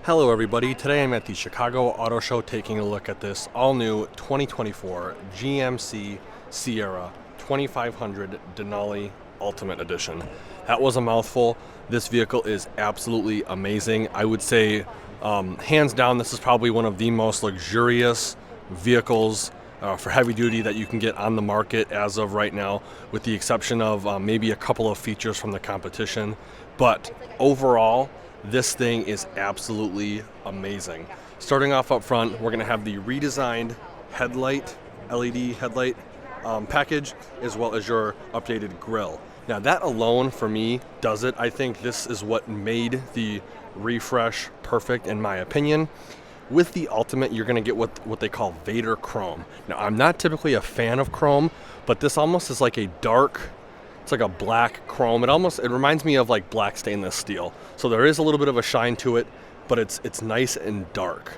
Hello everybody, today I'm at the Chicago Auto Show taking a look at this all-new 2024 GMC Sierra 2500 Denali Ultimate Edition. That was a mouthful. This vehicle is absolutely amazing. I would say, hands down, this is probably one of the most luxurious vehicles for heavy duty that you can get on the market as of right now, with the exception of maybe a couple of features from the competition. But overall, this thing is absolutely amazing. Starting off up front, we're going to have the redesigned headlight, LED headlight package, as well as your updated grille. Now that alone for me does it. I think this is what made the refresh perfect in my opinion. With the Ultimate, you're going to get what they call Vader Chrome. Now I'm not typically a fan of chrome, but this almost is like a dark, it's like a black chrome. It reminds me of like black stainless steel. So there is a little bit of a shine to it, but it's nice and dark.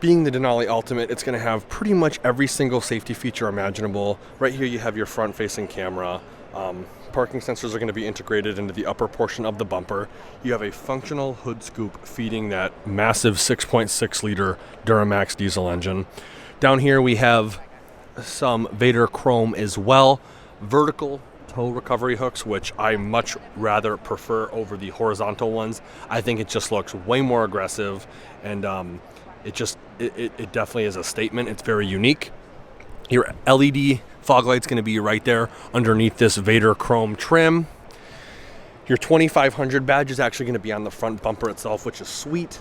Being the Denali Ultimate, it's going to have pretty much every single safety feature imaginable. Right here you have your front-facing camera. Parking sensors are going to be integrated into the upper portion of the bumper. You have a functional hood scoop feeding that massive 6.6 liter Duramax diesel engine. Down here we have some Vader Chrome as well. Vertical tow recovery hooks, which I much rather prefer over the horizontal ones. I think it just looks way more aggressive, and it definitely is a statement. It's very unique. Your LED fog light's going to be right there underneath this Vader Chrome trim. Your 2500 badge is actually going to be on the front bumper itself, which is sweet.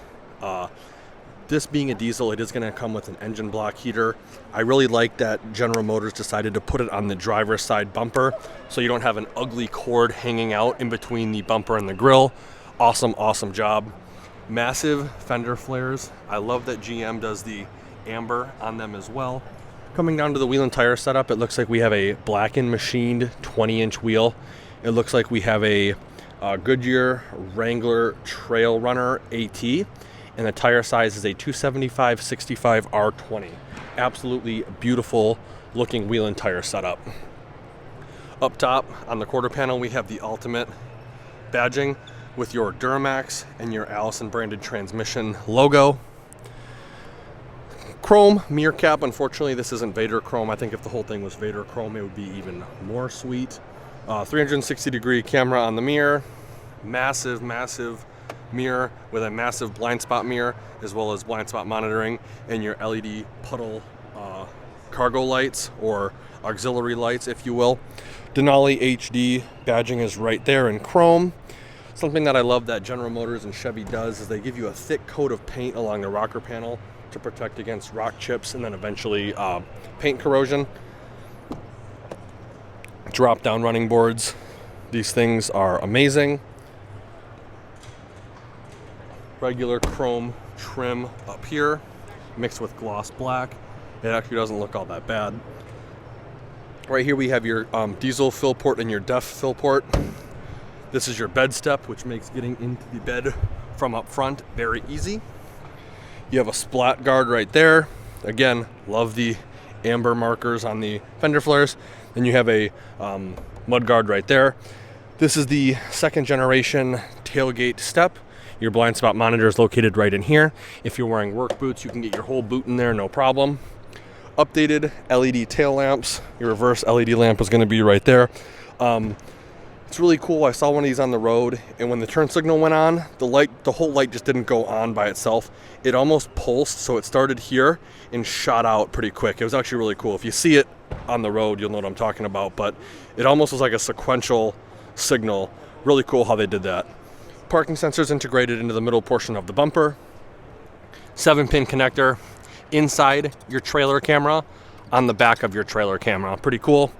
This being a diesel, it is going to come with an engine block heater. I really like that General Motors decided to put it on the driver's side bumper so you don't have an ugly cord hanging out in between the bumper and the grille. Awesome job. Massive fender flares. I love that GM does the amber on them as well. Coming down to the wheel and tire setup, it looks like we have a black and machined 20-inch wheel. It looks like we have a Goodyear Wrangler Trail Runner AT. And the tire size is a 275/65 R20. Absolutely beautiful looking wheel and tire setup. Up top on the quarter panel we have the Ultimate badging with your Duramax and your Allison branded transmission logo. Chrome mirror cap. Unfortunately this isn't Vader Chrome. I think if the whole thing was Vader Chrome it would be even more sweet. 360-degree camera on the mirror. Massive mirror with a massive blind spot mirror, as well as blind spot monitoring, and your LED puddle cargo lights, or auxiliary lights if you will. Denali HD badging is right there in chrome. Something that I love that General Motors and Chevy does is they give you a thick coat of paint along the rocker panel to protect against rock chips and then eventually paint corrosion. Drop down running boards. These things are amazing. Regular chrome trim up here mixed with gloss black. It actually doesn't look all that bad. Right here we have your diesel fill port and your DEF fill port. This is your bed step, which makes getting into the bed from up front very easy. You have a splat guard right there. Again, love the amber markers on the fender flares. Then you have a mud guard right there. This is the second generation tailgate step. Your blind spot monitor is located right in here. If you're wearing work boots, you can get your whole boot in there, no problem. Updated LED tail lamps. Your reverse LED lamp is going to be right there. It's really cool. I saw one of these on the road, and when the turn signal went on, the whole light just didn't go on by itself. It almost pulsed, so it started here and shot out pretty quick. It was actually really cool. If you see it on the road, you'll know what I'm talking about, but it almost was like a sequential signal. Really cool how they did that. Parking sensors integrated into the middle portion of the bumper. 7-pin connector inside your trailer camera, on the back of your trailer camera. Pretty cool.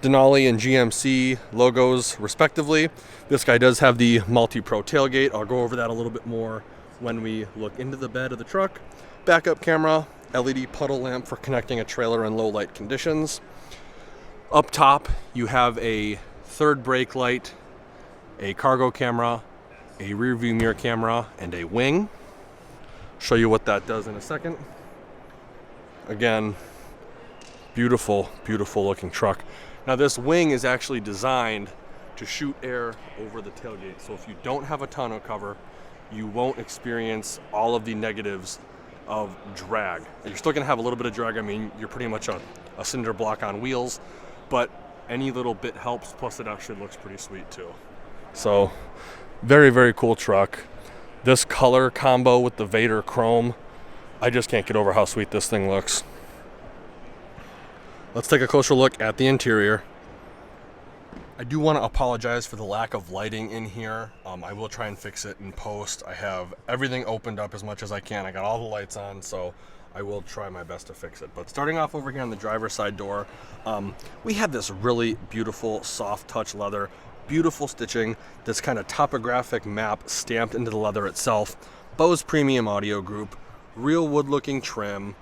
Denali and GMC logos respectively. This guy does have the multi-pro tailgate. I'll go over that a little bit more when we look into the bed of the truck. Backup camera, LED puddle lamp for connecting a trailer in low light conditions. Up top you have a third brake light, a cargo camera, a rear view mirror camera, and a wing. Show you what that does in a second. Again, beautiful looking truck. Now this wing is actually designed to shoot air over the tailgate. So if you don't have a tonneau cover, you won't experience all of the negatives of drag. You're still gonna have a little bit of drag. I mean, you're pretty much a cinder block on wheels, but any little bit helps, plus it actually looks pretty sweet too. So, very, very cool truck. This color combo with the Vader chrome, I just can't get over how sweet this thing looks. Let's take a closer look at the interior. I do want to apologize for the lack of lighting in here. I will try and fix it in post. I have everything opened up as much as I can. I got all the lights on, so I will try my best to fix it. But starting off over here on the driver's side door, we have this really beautiful soft touch leather, beautiful stitching, this kind of topographic map stamped into the leather itself, Bose Premium Audio Group, real wood looking trim.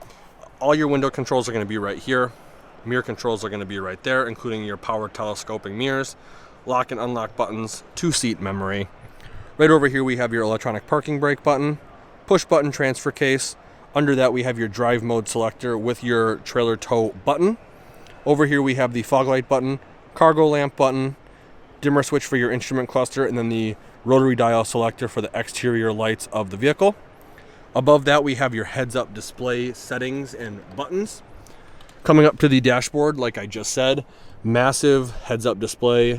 All your window controls are going to be right here. Mirror controls are going to be right there, including your power telescoping mirrors, lock and unlock buttons, 2-seat memory. Right over here we have your electronic parking brake button, push button transfer case. Under that we have your drive mode selector with your trailer tow button. Over here we have the fog light button, cargo lamp button, dimmer switch for your instrument cluster, and then the rotary dial selector for the exterior lights of the vehicle. Above that we have your heads-up display settings and buttons. Coming up to the dashboard, like I just said, massive heads-up display.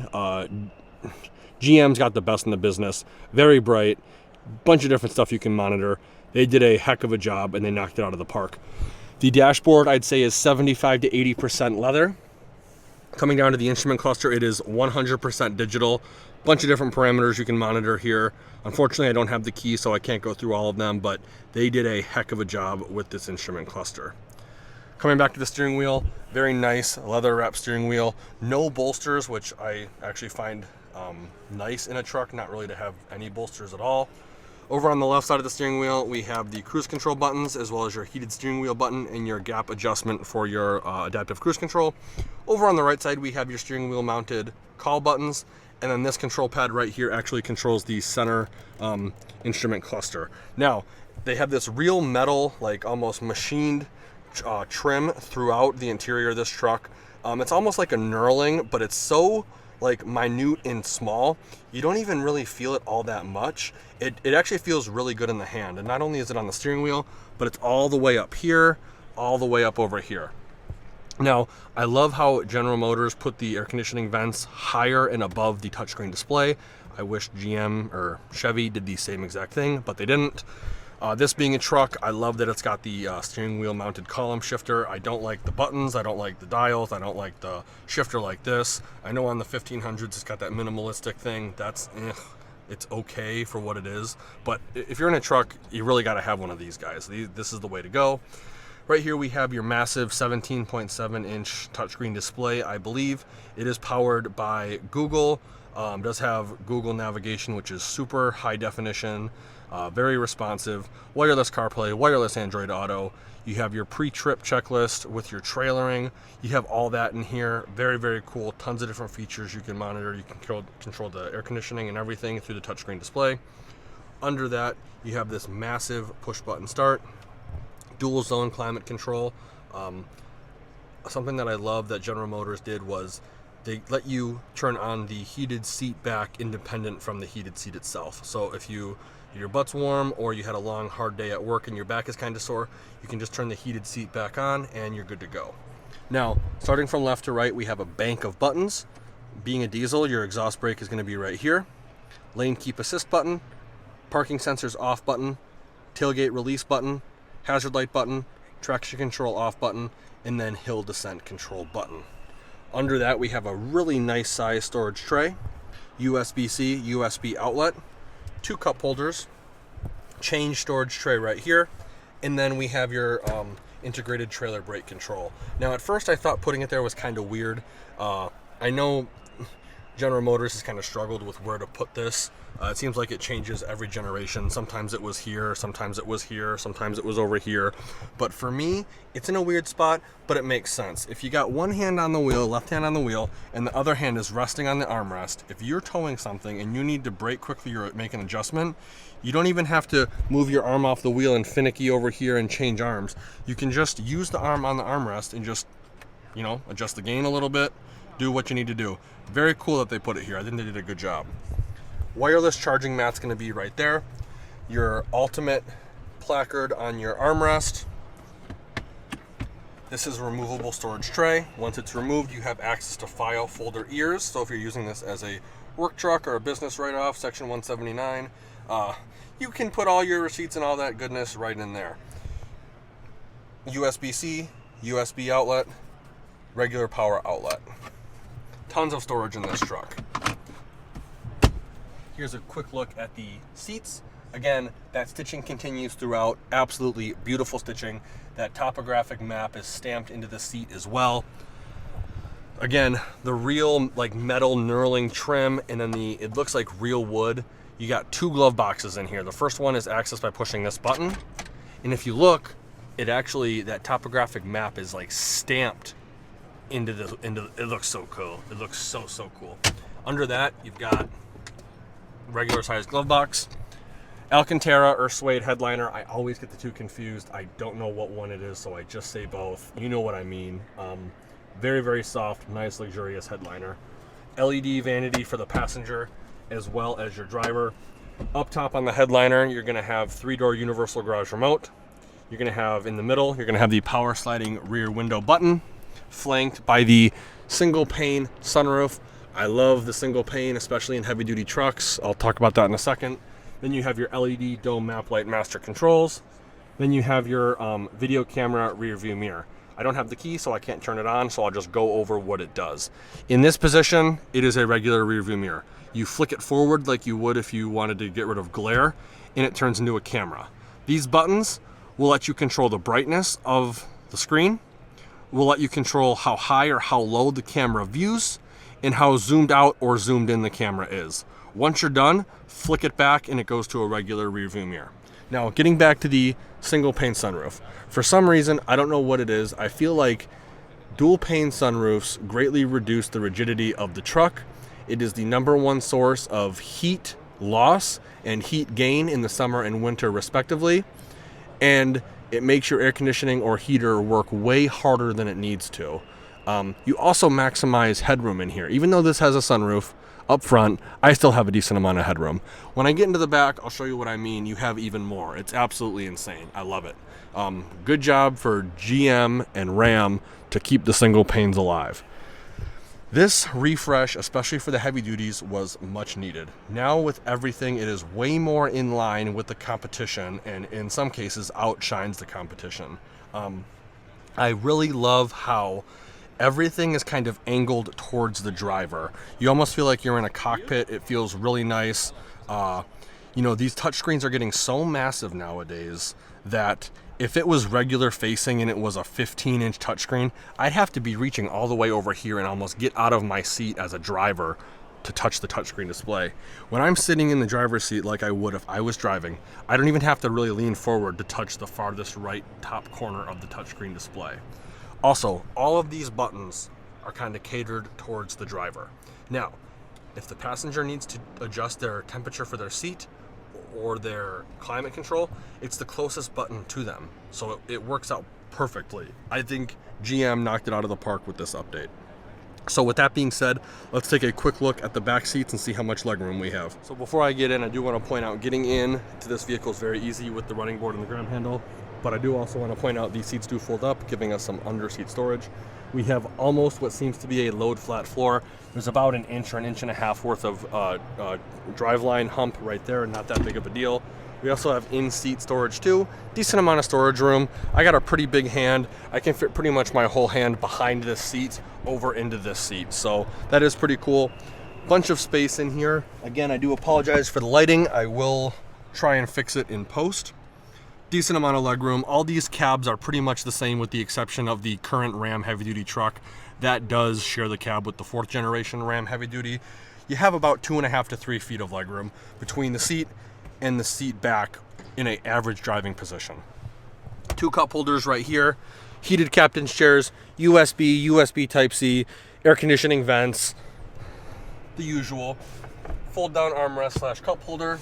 GM's got the best in the business. Very bright, bunch of different stuff you can monitor. They did a heck of a job and they knocked it out of the park. The dashboard, I'd say, is 75 to 80% leather. Coming down to the instrument cluster, it is 100% digital. Bunch of different parameters you can monitor here. Unfortunately, I don't have the key, so I can't go through all of them, but they did a heck of a job with this instrument cluster. Coming back to the steering wheel, very nice leather wrap steering wheel. No bolsters, which I actually find nice in a truck, not really to have any bolsters at all. Over on the left side of the steering wheel, we have the cruise control buttons, as well as your heated steering wheel button and your gap adjustment for your adaptive cruise control. Over on the right side, we have your steering wheel mounted call buttons, and then this control pad right here actually controls the center instrument cluster. Now, they have this real metal, like almost machined trim throughout the interior of this truck. It's almost like a knurling, but it's so like minute and small, you don't even really feel it all that much. It actually feels really good in the hand, and not only is it on the steering wheel, but it's all the way up here, all the way up over here. Now, I love how General Motors put the air conditioning vents higher and above the touchscreen display. I wish GM or Chevy did the same exact thing, but they didn't. This being a truck, I love that it's got the steering wheel mounted column shifter. I don't like the buttons, I don't like the dials, I don't like the shifter like this. I know on the 1500s it's got that minimalistic thing. That's, it's okay for what it is. But if you're in a truck, you really got to have one of these guys. This is the way to go. Right here we have your massive 17.7 inch touchscreen display. I believe it is powered by Google. Does have Google navigation, which is super high definition. Very responsive, wireless CarPlay, wireless Android Auto. You have your pre-trip checklist with your trailering. You have all that in here. Very, very cool. Tons of different features you can monitor. You can control the air conditioning and everything through the touchscreen display. Under that, you have this massive push button start, dual zone climate control. Something that I love that General Motors did was they let you turn on the heated seat back independent from the heated seat itself. So if your butt's warm or you had a long hard day at work and your back is kind of sore, you can just turn the heated seat back on and you're good to go. Now, starting from left to right, we have a bank of buttons. Being a diesel, your exhaust brake is going to be right here. Lane keep assist button, parking sensors off button, tailgate release button, hazard light button, traction control off button, and then hill descent control button. Under that, we have a really nice size storage tray, USB-C, USB outlet, 2 cup holders, change storage tray right here, and then we have your integrated trailer brake control. Now, at first I thought putting it there was kind of weird. I know General Motors has kind of struggled with where to put this. It seems like it changes every generation. Sometimes it was here, sometimes it was here, sometimes it was over here. But for me, it's in a weird spot, but it makes sense. If you got one hand on the wheel, left hand on the wheel, and the other hand is resting on the armrest, if you're towing something and you need to brake quickly or make an adjustment, you don't even have to move your arm off the wheel and finicky over here and change arms. You can just use the arm on the armrest and just, adjust the gain a little bit, do what you need to do. Very cool that they put it here. I think they did a good job. Wireless charging mat's going to be right there. your Ultimate placard on your armrest. This is a removable storage tray. Once it's removed, you have access to file folder ears. So if you're using this as a work truck or a business write-off, Section 179, you can put all your receipts and all that goodness right in there. USB-C, USB outlet, regular power outlet. Tons of storage in this truck. Here's a quick look at the seats. Again, that stitching continues throughout. Absolutely beautiful stitching. That topographic map is stamped into the seat as well. Again, the real like metal knurling trim, and then it looks like real wood. You got 2 glove boxes in here. The first one is accessed by pushing this button. And if you look, it actually, that topographic map is like stamped into it looks so cool. It looks so cool. Under that, you've got regular sized glove box. Alcantara or suede headliner. I always get the two confused. I don't know what one it is, so I just say both. You know what I mean. Very soft, nice, luxurious headliner. LED vanity for the passenger as well as your driver. Up top on the headliner, you're going to have 3-door universal garage remote. You're going to have in the middle, you're going to have the power sliding rear window button, flanked by the single pane sunroof. I love the single pane, especially in heavy duty trucks. I'll talk about that in a second. Then you have your LED dome map light master controls. Then you have your video camera rear view mirror. I don't have the key, so I can't turn it on, so I'll just go over what it does. In this position, it is a regular rear view mirror. You flick it forward like you would if you wanted to get rid of glare, and it turns into a camera. These buttons will let you control the brightness of the screen, will let you control how high or how low the camera views, and how zoomed out or zoomed in the camera is. Once you're done, flick it back and it goes to a regular rear view mirror. Now, getting back to the single pane sunroof. For some reason, I don't know what it is, I feel like dual pane sunroofs greatly reduce the rigidity of the truck. It is the #1 source of heat loss and heat gain in the summer and winter respectively. And it makes your air conditioning or heater work way harder than it needs to. You also maximize headroom in here. Even though this has a sunroof up front, I still have a decent amount of headroom. When I get into the back, I'll show you what I mean. You have even more. It's absolutely insane. I love it. Good job for GM and Ram to keep the single panes alive. This refresh, especially for the heavy duties, was much needed. Now with everything, it is way more in line with the competition, and in some cases outshines the competition. I really love how everything is kind of angled towards the driver. You almost feel like you're in a cockpit. It feels really nice. These touchscreens are getting so massive nowadays that if it was regular facing and it was a 15-inch touchscreen, I'd have to be reaching all the way over here and almost get out of my seat as a driver to touch the touchscreen display. When I'm sitting in the driver's seat like I would if I was driving, I don't even have to really lean forward to touch the farthest right top corner of the touchscreen display. Also, all of these buttons are kind of catered towards the driver. Now, if the passenger needs to adjust their temperature for their seat or their climate control, it's the closest button to them. So it works out perfectly. I think GM knocked it out of the park with this update. So with that being said, let's take a quick look at the back seats and see how much legroom we have. So before I get in, I do want to point out getting in to this vehicle is very easy with the running board and the grab handle. But I do also want to point out these seats do fold up, giving us some under-seat storage. We have almost what seems to be a load flat floor. There's about an inch or an inch and a half worth of driveline hump right there, not that big of a deal. We also have in-seat storage too, decent amount of storage room. I got a pretty big hand. I can fit pretty much my whole hand behind this seat over into this seat, so that is pretty cool. Bunch of space in here. Again, I do apologize for the lighting. I will try and fix it in post. Decent amount of legroom. All these cabs are pretty much the same with the exception of the current Ram heavy duty truck. That does share the cab with the 4th generation Ram heavy duty. You have about 2.5 to 3 feet of legroom between the seat and the seat back in an average driving position. 2 cup holders right here, heated captain's chairs, USB Type-C, air conditioning vents, the usual. Fold down armrest / cup holder,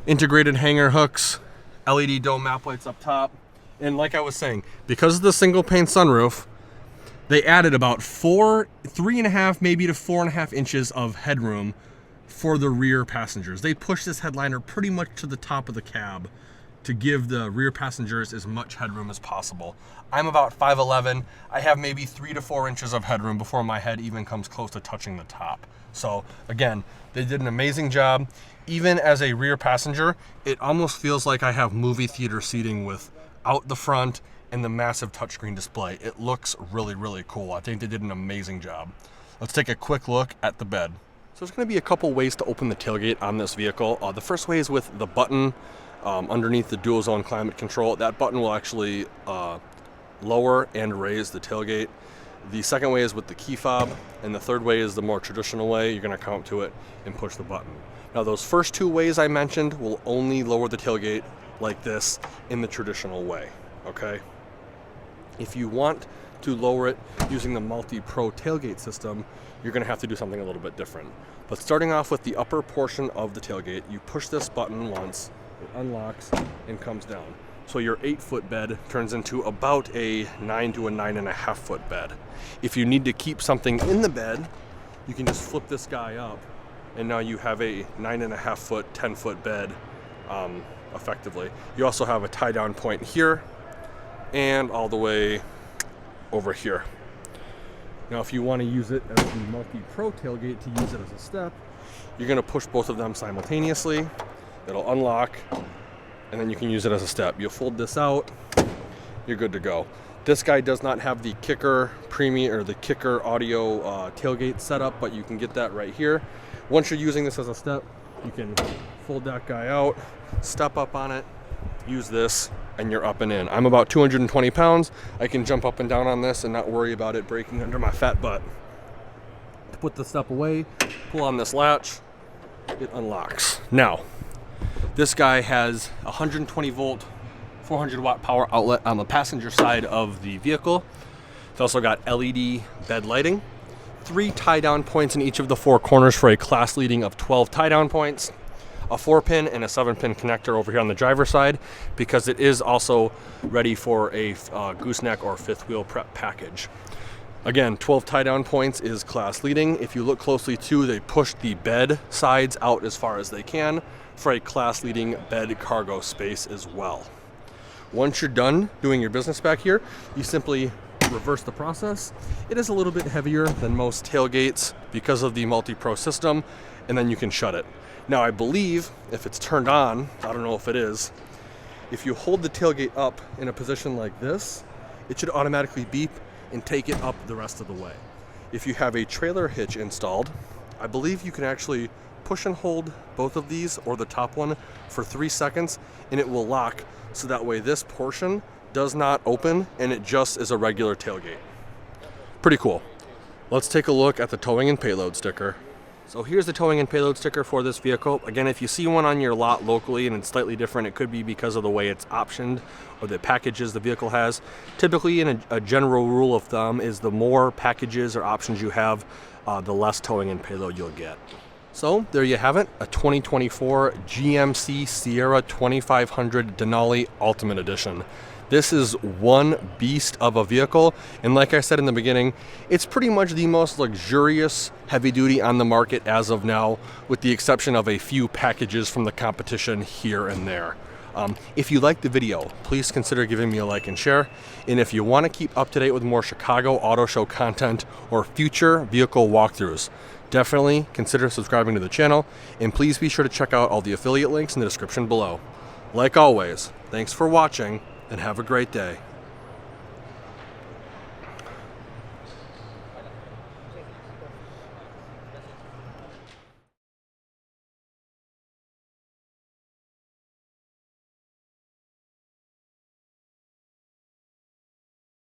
integrated hanger hooks, LED dome map lights up top. And like I was saying, because of the single pane sunroof, they added about 3.5 maybe to 4.5 inches of headroom for the rear passengers. They push this headliner pretty much to the top of the cab to give the rear passengers as much headroom as possible. I'm about 5'11". I have maybe 3 to 4 inches of headroom before my head even comes close to touching the top. So again, they did an amazing job. Even as a rear passenger, it almost feels like I have movie theater seating with out the front and the massive touchscreen display. It looks really, really cool. I think they did an amazing job. Let's take a quick look at the bed. So there's going to be a couple ways to open the tailgate on this vehicle. The first way is with the button underneath the dual zone climate control. That button will actually lower and raise the tailgate. The second way is with the key fob, and the third way is the more traditional way. You're going to come up to it and push the button. Now those first two ways I mentioned will only lower the tailgate like this in the traditional way, okay? If you want to lower it using the multi-pro tailgate system, you're going to have to do something a little bit different. But starting off with the upper portion of the tailgate, you push this button once, it unlocks and comes down. So your 8-foot bed turns into about a 9 to a 9.5 foot bed. If you need to keep something in the bed, you can just flip this guy up, and now you have a 9.5 foot, 10-foot bed effectively. You also have a tie down point here and all the way over here. Now if you want to use it as the multi-pro tailgate, to use it as a step, you're going to push both of them simultaneously. It'll unlock, and then you can use it as a step. You'll fold this out, you're good to go. This guy does not have the kicker premium or the kicker audio tailgate setup, but you can get that right here. Once you're using this as a step, you can fold that guy out, step up on it, use this, and you're up and in. I'm about 220 pounds. I can jump up and down on this and not worry about it breaking under my fat butt. Put the step away, pull on this latch, it unlocks. Now, this guy has 120 volt, 400 watt power outlet on the passenger side of the vehicle. It's also got LED bed lighting, 3 tie down points in each of the 4 corners for a class leading of 12 tie down points, a 4-pin and a 7-pin connector over here on the driver's side, because it is also ready for a gooseneck or 5th wheel prep package. Again, 12 tie down points is class leading. If you look closely too, they push the bed sides out as far as they can for a class leading bed cargo space as well. Once you're done doing your business back here, you simply reverse the process. It is a little bit heavier than most tailgates because of the multi-pro system, and then you can shut it. Now I believe if it's turned on, I don't know if it is, if you hold the tailgate up in a position like this, it should automatically beep and take it up the rest of the way. If you have a trailer hitch installed, I believe you can actually push and hold both of these or the top one for 3 seconds, and it will lock, so that way this portion does not open and it just is a regular tailgate. Pretty cool. Let's take a look at the towing and payload sticker. So here's the towing and payload sticker for this vehicle. Again, if you see one on your lot locally and it's slightly different, it could be because of the way it's optioned or the packages the vehicle has. Typically, in a general rule of thumb, is the more packages or options you have, the less towing and payload you'll get. So there you have it, a 2024 GMC Sierra 2500 Denali Ultimate Edition. This is one beast of a vehicle, and like I said in the beginning, it's pretty much the most luxurious heavy duty on the market as of now, with the exception of a few packages from the competition here and there. If you liked the video, please consider giving me a like and share. And if you want to keep up to date with more Chicago Auto Show content or future vehicle walkthroughs, definitely consider subscribing to the channel, and please be sure to check out all the affiliate links in the description below. Like always, thanks for watching, and have a great day.